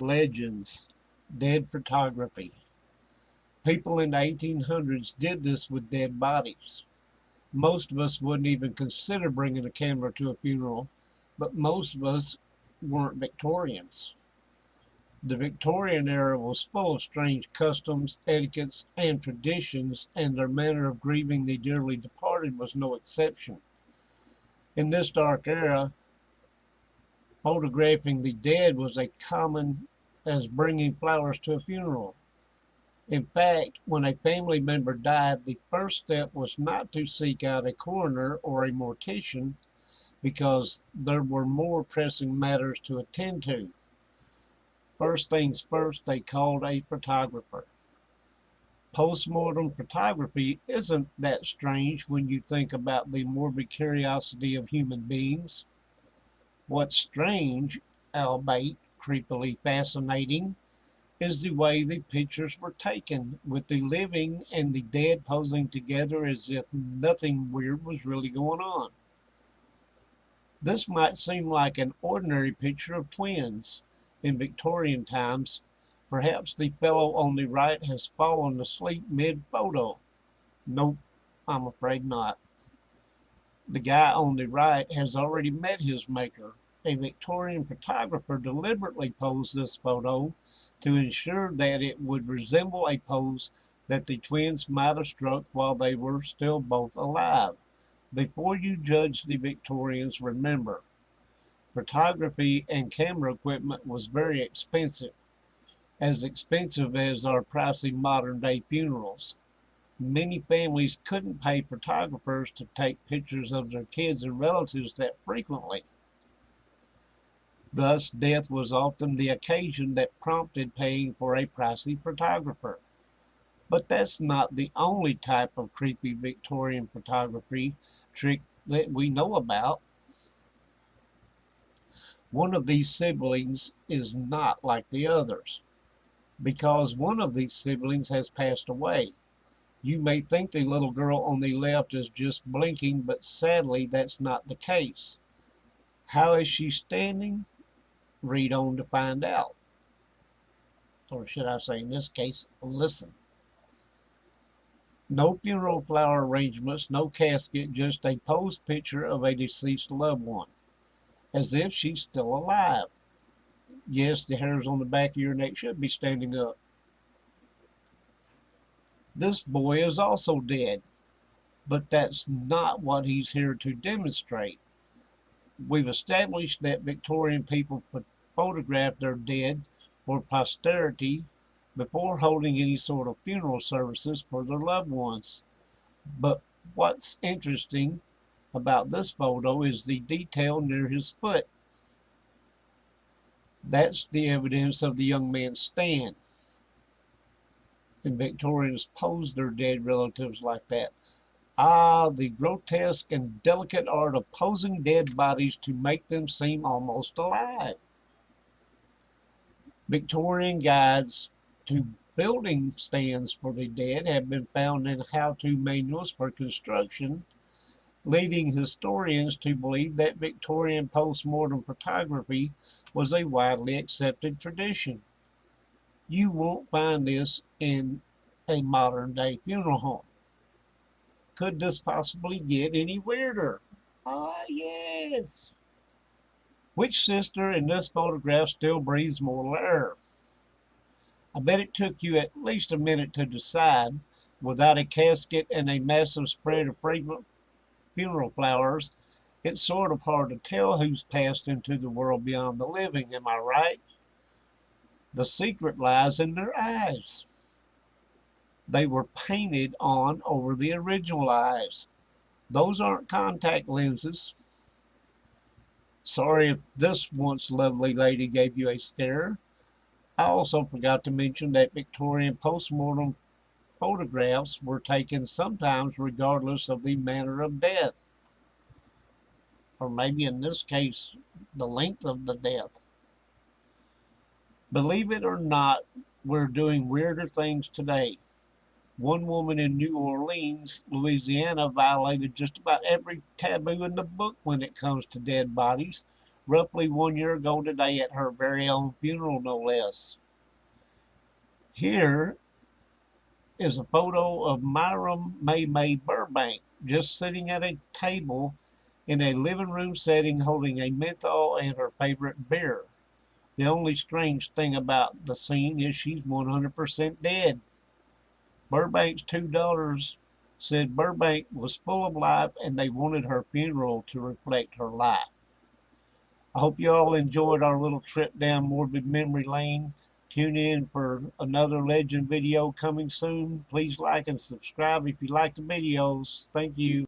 Legends, dead photography. People in the 1800s did this with dead bodies. Most of us wouldn't even consider bringing a camera to a funeral, but most of us weren't Victorians. The Victorian era was full of strange customs, etiquettes, and traditions, and their manner of grieving the dearly departed was no exception. In this dark era, photographing the dead was as common as bringing flowers to a funeral. In fact, when a family member died, the first step was not to seek out a coroner or a mortician because there were more pressing matters to attend to. First things first, they called a photographer. Post-mortem photography isn't that strange when you think about the morbid curiosity of human beings. What's strange, albeit creepily fascinating, is the way the pictures were taken, with the living and the dead posing together as if nothing weird was really going on. This might seem like an ordinary picture of twins. In Victorian times, perhaps the fellow on the right has fallen asleep mid-photo. Nope, I'm afraid not. The guy on the right has already met his maker. A Victorian photographer deliberately posed this photo to ensure that it would resemble a pose that the twins might have struck while they were still both alive. Before you judge the Victorians, remember, photography and camera equipment was very expensive, as expensive as our pricey modern day funerals. Many families couldn't pay photographers to take pictures of their kids and relatives that frequently. Thus, death was often the occasion that prompted paying for a pricey photographer. But that's not the only type of creepy Victorian photography trick that we know about. One of these siblings is not like the others because one of these siblings has passed away. You may think the little girl on the left is just blinking, but sadly that's not the case. How is she standing? Read on to find out. Or should I say, in this case, listen. No funeral flower arrangements, no casket, just a posed picture of a deceased loved one, as if she's still alive. Yes, the hairs on the back of your neck should be standing up. This boy is also dead, but that's not what he's here to demonstrate. We've established that Victorian people photographed their dead for posterity before holding any sort of funeral services for their loved ones. But what's interesting about this photo is the detail near his foot. That's the evidence of the young man's stand. And Victorians posed their dead relatives like that. Ah, the grotesque and delicate art of posing dead bodies to make them seem almost alive. Victorian guides to building stands for the dead have been found in how-to manuals for construction, leading historians to believe that Victorian post-mortem photography was a widely accepted tradition. You won't find this in a modern-day funeral home. Could this possibly get any weirder? Ah, yes. Which sister in this photograph still breathes mortal air? I bet it took you at least a minute to decide. Without a casket and a massive spread of fragrant funeral flowers, it's sort of hard to tell who's passed into the world beyond the living, am I right? The secret lies in their eyes. They were painted on over the original eyes. Those aren't contact lenses. Sorry if this once lovely lady gave you a stare. I also forgot to mention that Victorian postmortem photographs were taken sometimes regardless of the manner of death, or maybe in this case, the length of the death. Believe it or not, we're doing weirder things today. One woman in New Orleans, Louisiana, violated just about every taboo in the book when it comes to dead bodies, roughly 1 year ago today at her very own funeral, no less. Here is a photo of Myra May Burbank just sitting at a table in a living room setting holding a menthol and her favorite beer. The only strange thing about the scene is she's 100% dead. Burbank's two daughters said Burbank was full of life and they wanted her funeral to reflect her life. I hope you all enjoyed our little trip down morbid memory lane. Tune in for another legend video coming soon. Please like and subscribe if you like the videos. Thank you.